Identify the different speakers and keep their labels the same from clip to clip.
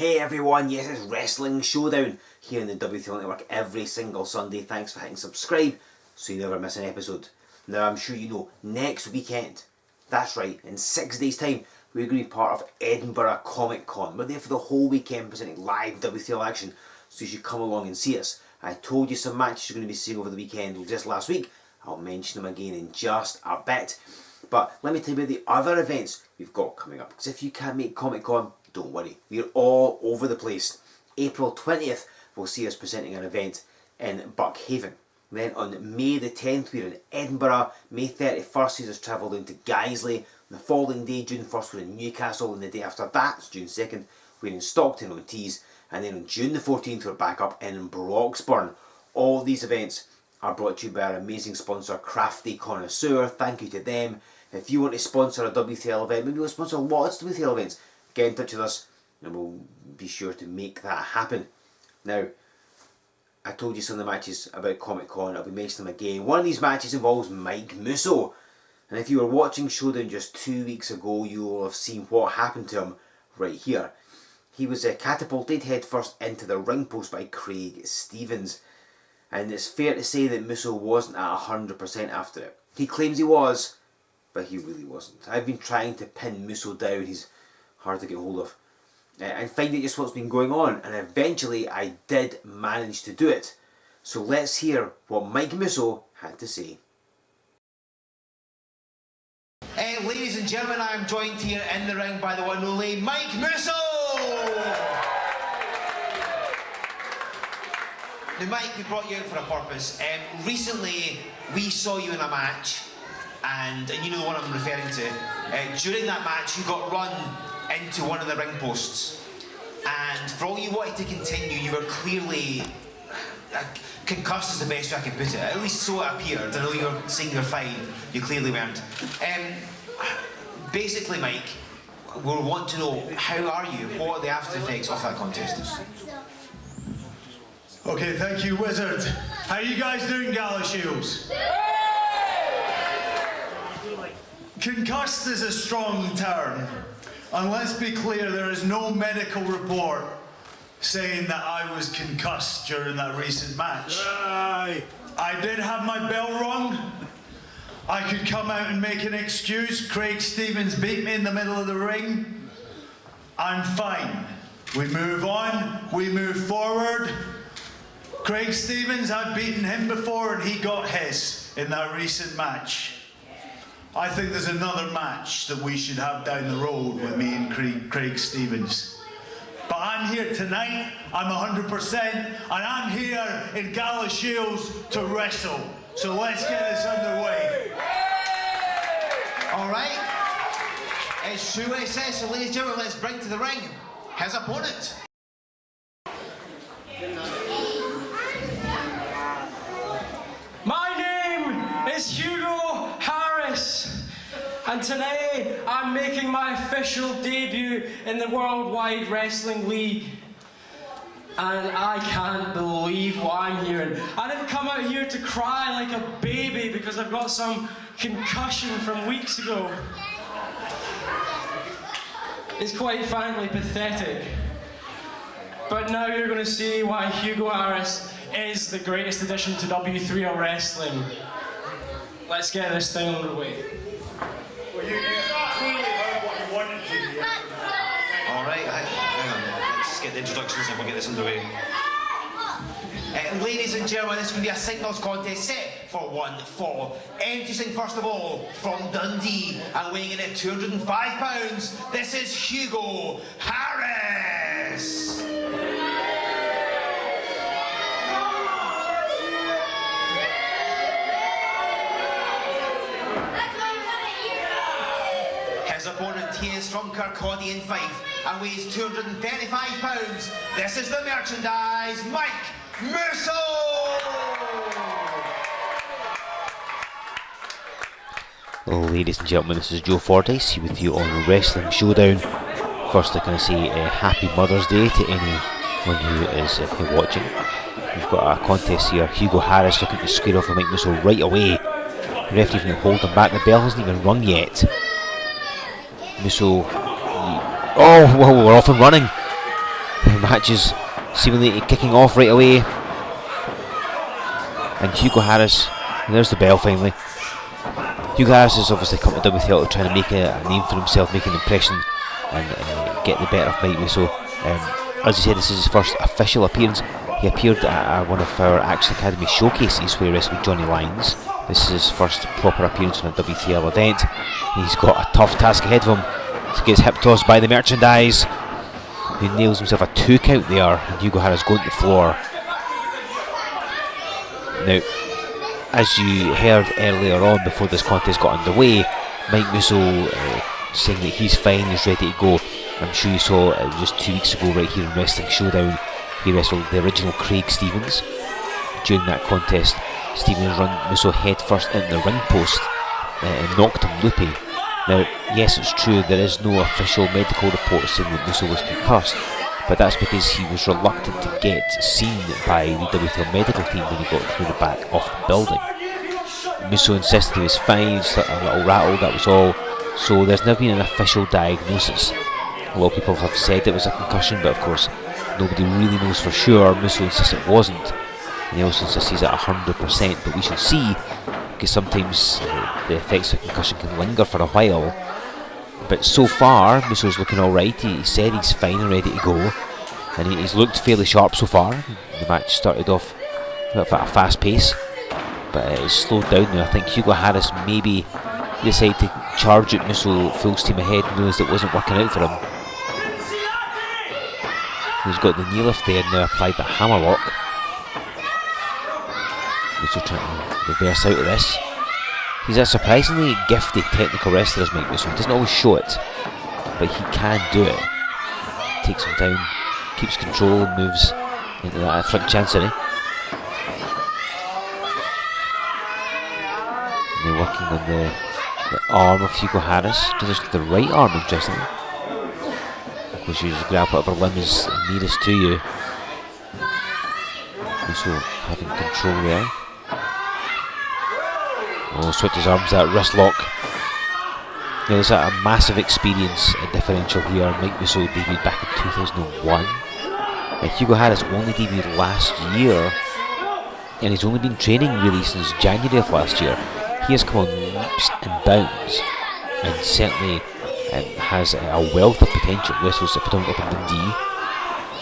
Speaker 1: Hey everyone, yes, it's Wrestling Showdown here on the W3L network every single Sunday. Thanks for hitting subscribe so you never miss an episode. Now I'm sure you know, next weekend, that's right, in 6 days time, we're going to be part of Edinburgh Comic Con. We're there for the whole weekend presenting live W3L action, so you should come along and see us. I told you some matches you're going to be seeing over the weekend just last week. I'll mention them again in just a bit. But let me tell you about the other events we've got coming up, because if you can't make Comic Con, don't worry, we're all over the place. April 20th will see us presenting an event in Buckhaven. Then on May the 10th we're in Edinburgh. May 31st sees us travel down to Guiseley. The following day, June 1st, we're in Newcastle, and the day after that, it's June 2nd, we're in Stockton on Tees, and then on June the 14th we're back up in Broxburn. All these events are brought to you by our amazing sponsor Crafty Connoisseur. Thank you to them. If you want to sponsor a W3L event, maybe we'll sponsor lots of W3L events, get in touch with us and we'll be sure to make that happen. Now, I told you some of the matches about Comic Con, I'll be mentioning them again. One of these matches involves Mike Musso, and if you were watching Showdown just 2 weeks ago, you will have seen what happened to him right here. He was catapulted headfirst into the ring post by Craig Stevens, and it's fair to say that Musso wasn't at 100% after it. He claims he was, but he really wasn't. I've been trying to pin Musso down, he's hard to get hold of, and find out just what's been going on, and eventually I did manage to do it. So let's hear what Mike Musso had to say. Ladies and gentlemen, I am joined here in the ring by the one and only Mike Musso! Now Mike, we brought you out for a purpose. Recently we saw you in a match, and you know the one I'm referring to. During that match you got run into one of the ring posts, and for all you wanted to continue, you were clearly concussed, is the best way I can put it. At least so it appeared. I know you were saying you're fine, you clearly weren't. Basically, Mike, we want to know, how are you? What are the after effects of that contest?
Speaker 2: Okay, thank you, Wizard. How are you guys doing, Gala Shields? Concussed is a strong term, and let's be clear, there is no medical report saying that I was concussed during that recent match.
Speaker 3: Aye.
Speaker 2: I did have my bell rung. I could come out and make an excuse. Craig Stevens beat me in the middle of the ring. I'm fine. We move on, we move forward. Craig Stevens, I've beaten him before and he got his in that recent match. I think there's another match that we should have down the road with me and Craig Stevens. But I'm here tonight, I'm 100%, and I'm here in Gala Shields to wrestle. So let's get this underway.
Speaker 1: Alright, it's true what it says, so ladies and gentlemen, let's bring to the ring his opponent.
Speaker 4: My name is Hugo Harris, and today I'm making my official debut in the Worldwide Wrestling League. And I can't believe what I'm hearing. I didn't come out here to cry like a baby because I've got some concussion from weeks ago. It's quite frankly pathetic. But now you're going to see why Hugo Harris is the greatest addition to W3L Wrestling. Let's get this thing underway.
Speaker 2: Well, you clearly heard what you wanted to do.
Speaker 1: Alright, hang on, let's get the introductions and we'll get this underway. Ladies and gentlemen, this is going to be a singles contest set for one fall. Introducing first of all, from Dundee and weighing in at 205 pounds, this is Hugo Harris! His opponent, he is from Kirkcaldy in Fife and weighs 235 pounds. This is the merchandise, Mike Musso! Ladies and gentlemen, this is Joe Fordyce here with you on Wrestling Showdown. First, I can say Happy Mother's Day to anyone who is watching. We've got a contest here. Hugo Harris looking to square off with Mike Musso right away. The referee even holding back. The bell hasn't even rung yet. Musso. Oh, well, we're off and running. The match is seemingly kicking off right away. And Hugo Harris, and there's the bell finally. Hugo Harris has obviously come to W3L to try to make a name for himself, make an impression, and get the better of Mike Musso. As I said, this is his first official appearance. He appeared at one of our Action Academy showcases where he wrestled Johnny Lyons. This is his first proper appearance on a W3L event. He's got a tough task ahead of him. He gets hip tossed by the merchandise. He nails himself a 2 count there, and Hugo Harris going to the floor. Now, as you heard earlier on before this contest got underway, Mike Musso saying that he's fine, he's ready to go. I'm sure you saw just 2 weeks ago right here in Wrestling Showdown, he wrestled the original Craig Stevens. During that contest, Stevens run Musso head first into the ring post and knocked him loopy. Now, yes, it's true, there is no official medical report saying that Musso was concussed, but that's because he was reluctant to get seen by the W3L medical team when he got through the back of the building. Musso insisted he was fine, just a little rattle, that was all. So there's never been an official diagnosis. A lot of people have said it was a concussion, but of course nobody really knows for sure. Musso insists it wasn't, and he also insists he's at 100%, but we shall see, because sometimes the effects of concussion can linger for a while. But so far, Musso's looking alright. He said he's fine and ready to go, and he's looked fairly sharp so far. The match started off at a fast pace, but it's slowed down now. I think Hugo Harris maybe decided to charge at Musso full steam ahead and realised it wasn't working out for him. He's got the knee lift there and now applied the hammerlock. Musso trying to reverse out of this. He's a surprisingly gifted technical wrestler, as Mike Musso. He doesn't always show it, but he can do it. Takes him down, keeps control, and moves into that front chancery. And they're working on the arm of Hugo Harris. Just the right arm, interestingly. Of course, you just grab whatever limb is nearest to you. Musso having control there. Oh, switches arms, that wrist lock. Now there's a massive experience differential here. Mike Musso debuted back in 2001. Hugo Harris only debuted last year, and he's only been training really since January of last year. He has come on leaps and bounds, and certainly has a wealth of potential. Wrestles predominantly up in Dundee,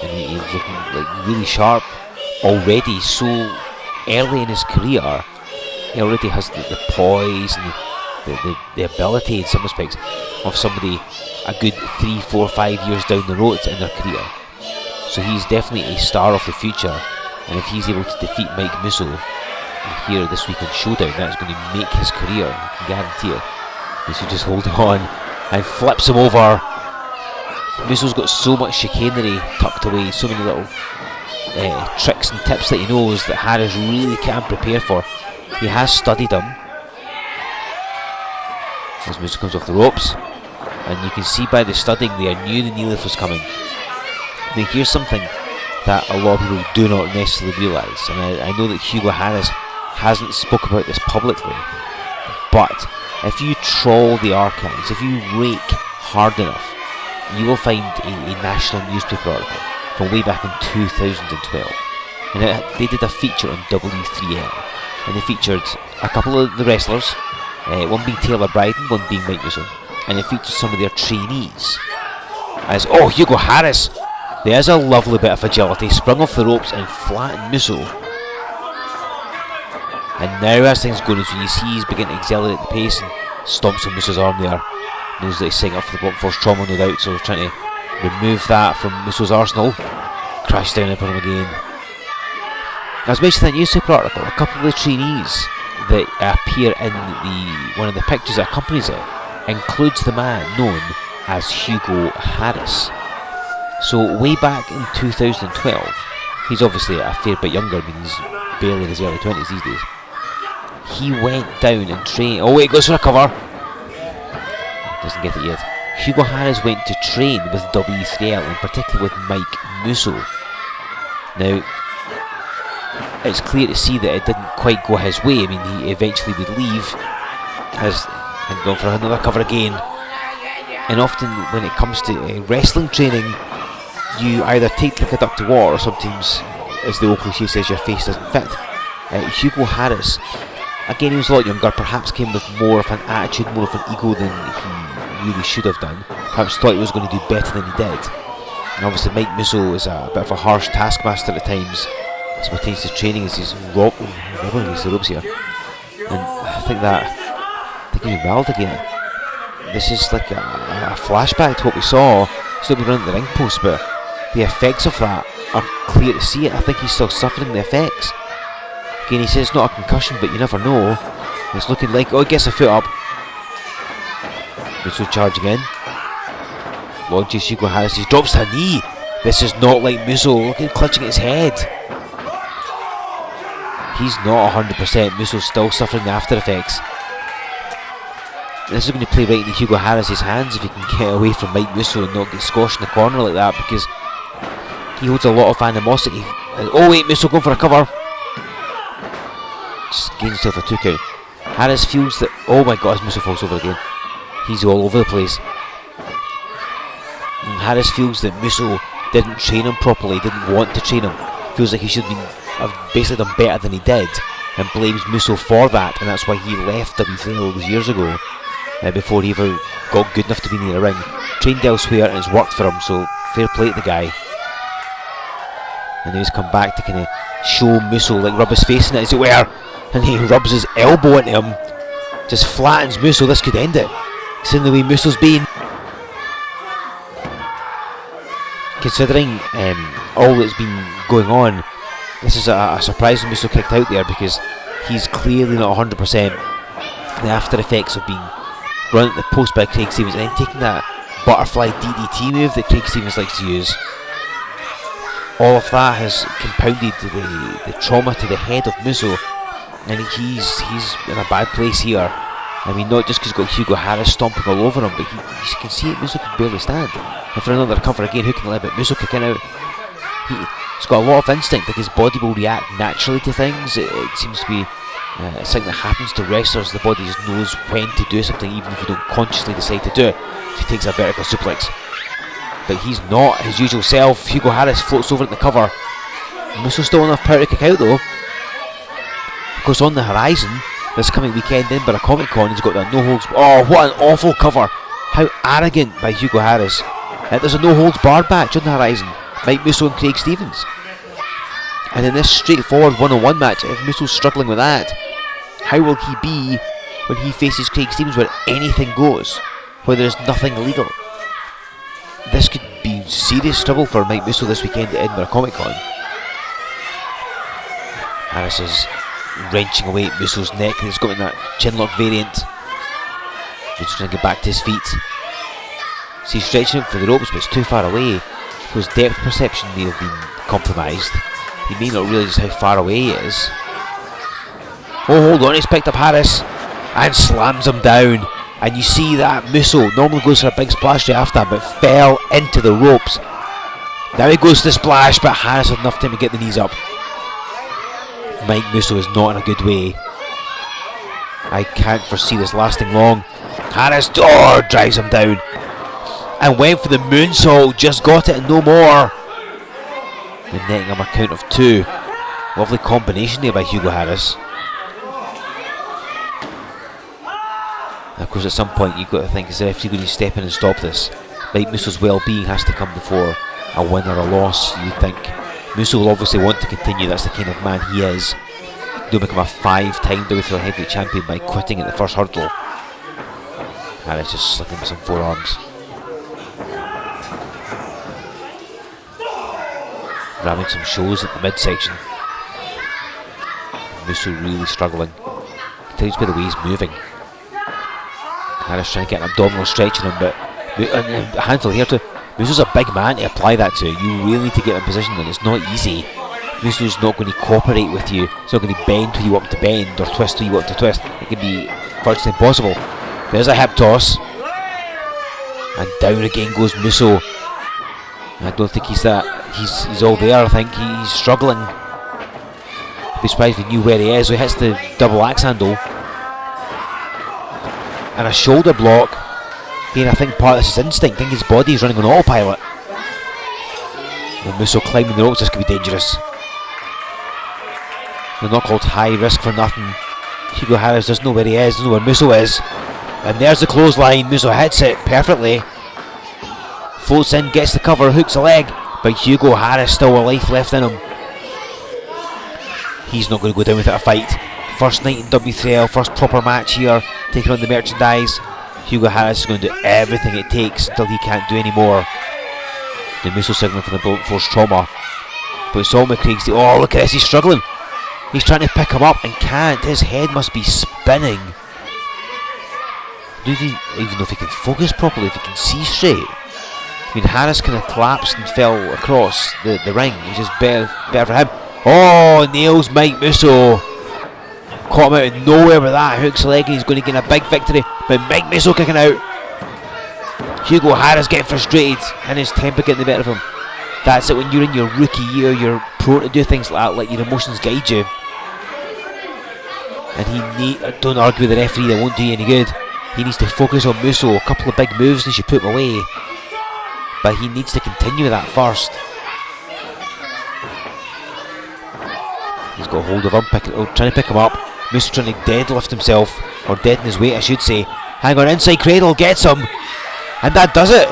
Speaker 1: and he's looking like really sharp already. So early in his career, he already has the poise and the ability in some respects of somebody a good 3, 4, 5 years down the road in their career. So he's definitely a star of the future, and if he's able to defeat Mike Musso here this week in Showdown, that's going to make his career, I can guarantee it. Musso just holding on and flips him over. Musso's got so much chicanery tucked away, so many little tricks and tips that he knows that Harris really can't prepare for. He has studied them. As Musso comes off the ropes, and you can see by the studying there, knew the knee lift was coming. Now here's something that a lot of people do not necessarily realise, and I know that Hugo Harris hasn't spoke about this publicly, but if you trawl the archives, if you rake hard enough, you will find a national newspaper article from way back in 2012, and they did a feature on W3L, and they featured a couple of the wrestlers, one being Taylor Bryden, one being Mike Musso, and it featured some of their trainees as, oh, Hugo Harris, there's a lovely bit of agility, sprung off the ropes and flattened Musso. And now as things go, as you see he's beginning to accelerate the pace and stomps on Musso's arm there. Knows that he's setting up for the blunt force trauma, no doubt, so trying to remove that from Musso's arsenal. Crash down upon him again. As mentioned in that newspaper article, a couple of the trainees that appear in one of the pictures that accompanies it includes the man known as Hugo Harris. So way back in 2012, he's obviously a fair bit younger, I mean he's barely in his early 20s these days. He went down and trained, oh wait, goes for a cover. Doesn't get it yet. Hugo Harris went to train with W3L, and particularly with Mike Musso. Now, it's clear to see that it didn't quite go his way. I mean, he eventually would leave, has gone for another cover again. And often when it comes to wrestling training,
Speaker 3: you either take the kid up to war, or sometimes, as the old cliche says, your face doesn't fit. Hugo Harris, again, he was a lot younger, perhaps came with more of an attitude, more of an ego than he really should have done. Perhaps thought he was going to do better than he did. And obviously Mike Musso is a bit of a harsh taskmaster at times, as pertains to training, as he's robbing the ropes here. And I think he's riled again. This is like a flashback to what we saw. Still running at the ring post, but the effects of that are clear to see it. I think he's still suffering the effects. Again, he says it's not a concussion, but you never know. It's looking like, oh, he gets a foot up. Musso charge again. Launches Hugo Harris, he drops to a knee. This is not like Musso, look at him clutching at his head. He's not 100%, Musso's still suffering the after effects. This is going to play right into Hugo Harris' hands if he can get away from Mike Musso and not get squashed in the corner like that, because he holds a lot of animosity. Oh wait, Musso going for a cover. Just gains himself a 2 count. Harris feels that, oh my god, Musso falls over again. He's all over the place. And Harris feels that Musso didn't train him properly, didn't want to train him. Feels like he should have basically done better than he did, and blames Musso for that, and that's why he left W3L years ago, before he ever got good enough to be in the ring. Trained elsewhere and it's worked for him, so fair play to the guy. And now he's come back to kind of show Musso, like rub his face in it as it were, and he rubs his elbow into him, just flattens Musso. This could end it, seeing the way Musso's been. Considering all that's been going on, this is a surprise when Musso kicked out there, because he's clearly not 100%. The after effects of being run at the post by Craig Stevens, and then taking that butterfly DDT move that Craig Stevens likes to use. All of that has compounded the trauma to the head of Musso, and he's in a bad place here. I mean, not just because he's got Hugo Harris stomping all over him, but you can see it, Musso can barely stand. And for another cover again, who can let it? Musso kicking out. He's got a lot of instinct, like his body will react naturally to things. It seems to be something that happens to wrestlers. The body just knows when to do something, even if you don't consciously decide to do it. So he takes a vertical suplex. But he's not his usual self. Hugo Harris floats over at the cover. Musso's still enough power to kick out though. Of course, on the horizon, this coming weekend in Edinburgh Comic Con, he's got that no holds. Oh, what an awful cover! How arrogant by Hugo Harris. There's a no holds barred match on the horizon. Mike Musso and Craig Stevens. And in this straightforward one-on-one match, if Musso's struggling with that, how will he be when he faces Craig Stevens, where anything goes, where there's nothing illegal? This could be serious trouble for Mike Musso this weekend at Edinburgh Comic Con. Harris is wrenching away at Musso's neck. He's got in that chinlock variant. He's trying to get back to his feet. See, he's stretching him for the ropes, but it's too far away. So his depth perception may have been compromised. He may not realise how far away he is. Oh, hold on, he's picked up Harris and slams him down. And you see that Musso normally goes for a big splash right after that, but fell into the ropes. Now he goes to the splash, but Harris had enough time to get the knees up. Mike Musso is not in a good way. I can't foresee this lasting long. Harris drives him down and went for the moonsault, just got it and no more. And netting him a count of 2. Lovely combination there by Hugo Harris. And of course, at some point you've got to think, is the referee going to step in and stop this? Mike Musso's well-being has to come before a win or a loss, you'd think. Musso will obviously want to continue, that's the kind of man he is. He'll become a 5-time W3L heavyweight champion by quitting at the first hurdle. Harris just slipping with some forearms. Ramming some shows at the midsection. Musso really struggling. You can tell just by the way he's moving. Harris trying to get an abdominal stretch in him, but a handful here too. Musso's a big man to apply that to. You really need to get in position, and it's not easy. Musso's not going to cooperate with you. It's not going to bend till you want him to bend or twist till you want him to twist. It can be virtually impossible. There's a hip toss. And down again goes Musso. I don't think he's all there. I think he's struggling. I'd be surprised if he knew where he is. So he hits the double axe handle. And a shoulder block. Again, I think part of this is instinct. I think his body's running on autopilot. Well, Musso climbing the ropes, this could be dangerous. They're not called high risk for nothing. Hugo Harris doesn't know where he is, doesn't know where Musso is. And there's the clothesline. Musso hits it perfectly. Floats in, gets the cover, hooks a leg. But Hugo Harris still a life left in him. He's not going to go down without a fight. First night in W3L, first proper match here, taking on the merchandise. Hugo Harris is going to do everything it takes until he can't do any more. The Musso signaling for the blunt force trauma. But it's all McCraig's. Oh, look at this, he's struggling. He's trying to pick him up and can't. His head must be spinning. I don't even know if he can focus properly, if he can see straight. I mean, Harris kind of collapsed and fell across the ring, which is better for him. Oh, nails Mike Musso. Caught him out of nowhere with that. Hooks a leg and he's going to gain a big victory. But Mike Musso kicking out. Hugo Harris getting frustrated and his temper getting the better of him. That's it, when you're in your rookie year, you're prone to do things like that, let your emotions guide you. And don't argue with the referee, that won't do you any good. He needs to focus on Musso. A couple of big moves and he should put him away. But he needs to continue with that first. He's got hold of him, trying to pick him up. Musso trying to deadlift himself, or deaden his weight I should say. Hang on, inside cradle, gets him. And that does it.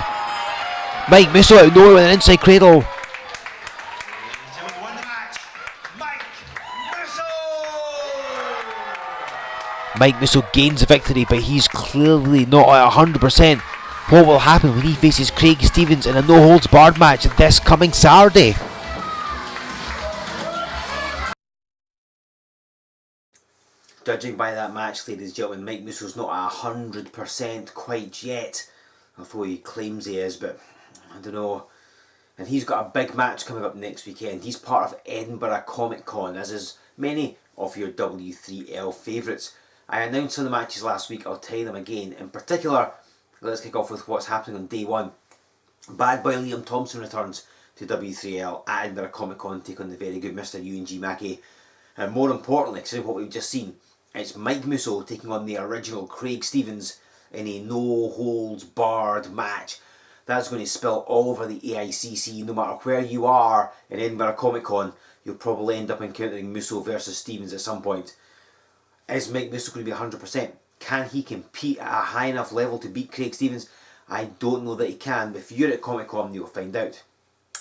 Speaker 3: Mike Musso out of nowhere with an inside cradle. Mike Musso gains the victory, but he's clearly not at 100%. What will happen when he faces Craig Stevens in a no-holds-barred match this coming Saturday?
Speaker 1: Judging by that match, ladies and gentlemen, Mike Musso's not at 100% quite yet, although he claims he is, but I don't know. And he's got a big match coming up next weekend. He's part of Edinburgh Comic Con, as is many of your W3L favourites. I announced some of the matches last week, I'll tell you them again. In particular, let's kick off with what's happening on day one. Bad boy Liam Thompson returns to W3L at Edinburgh Comic Con, take on the very good Mr. Ewan Mackey. And more importantly, considering what we've just seen, it's Mike Musso taking on the original Craig Stevens in a no-holds-barred match. That's going to spill all over the AICC. No matter where you are in Edinburgh Comic Con, you'll probably end up encountering Musso versus Stevens at some point. Is Mike Musso going to be 100%? Can he compete at a high enough level to beat Craig Stevens? I don't know that he can, but if you're at Comic Con, you'll find out.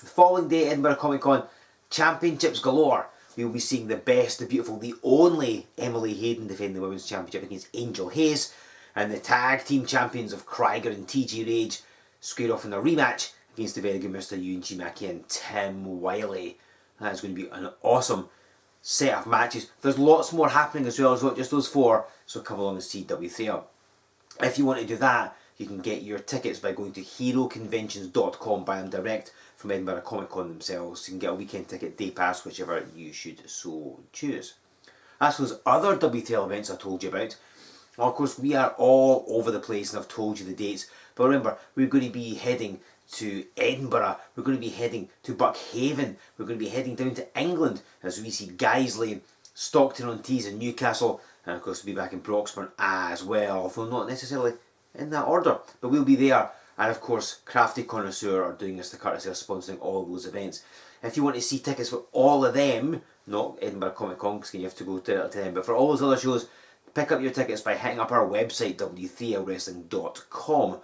Speaker 1: The following day, Edinburgh Comic Con, championships galore. We will be seeing the best, the beautiful, the only Emily Hayden defending the Women's Championship against Angel Hayes, and the tag team champions of Krieger and TJ Rage square off in a rematch against the very good Mr. Ewan Mackey and Tim Wiley. That is going to be an awesome set of matches. There's lots more happening as well, as not just those four, so come along and see W3L. If you want to do that, you can get your tickets by going to heroconventions.com, buy them direct from Edinburgh Comic Con themselves. You can get a weekend ticket, day pass, whichever you should so choose. As for those other W3L events I told you about, well, of course we are all over the place and I've told you the dates, but remember, we're going to be heading to Edinburgh, we're going to be heading to Buckhaven, we're going to be heading down to England as we see Guiseley, Stockton-on-Tees and Newcastle, and of course we'll be back in Broxburn as well, although not necessarily in that order, but we'll be there. And of course, Crafty Connoisseur are doing us the courtesy of sponsoring all those events. If you want to see tickets for all of them, not Edinburgh Comic Con because you have to go to them, but for all those other shows, pick up your tickets by hitting up our website, w3lwrestling.com.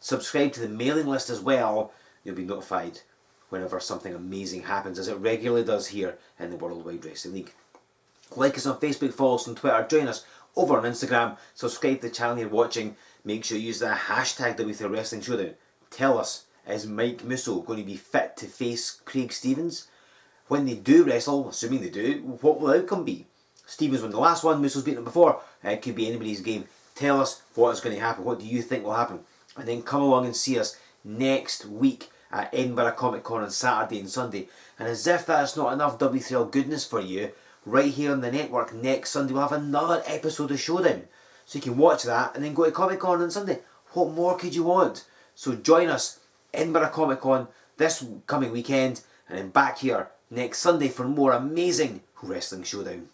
Speaker 1: Subscribe to the mailing list as well. You'll be notified whenever something amazing happens, as it regularly does here in the World Wide Wrestling League. Like us on Facebook, follow us on Twitter, join us over on Instagram, subscribe to the channel you're watching. Make sure you use the hashtag W3L Wrestling Showdown. Tell us, is Mike Musso going to be fit to face Craig Stevens? When they do wrestle, assuming they do, what will the outcome be? Stevens won the last one, Musso's beaten him before. It could be anybody's game. Tell us what is going to happen. What do you think will happen? And then come along and see us next week at Edinburgh Comic Con on Saturday and Sunday. And as if that's not enough W3L goodness for you, right here on the network next Sunday we'll have another episode of Showdown. So you can watch that and then go to Comic Con on Sunday. What more could you want? So join us, Edinburgh Comic Con, this coming weekend, and then back here next Sunday for more amazing Wrestling Showdown.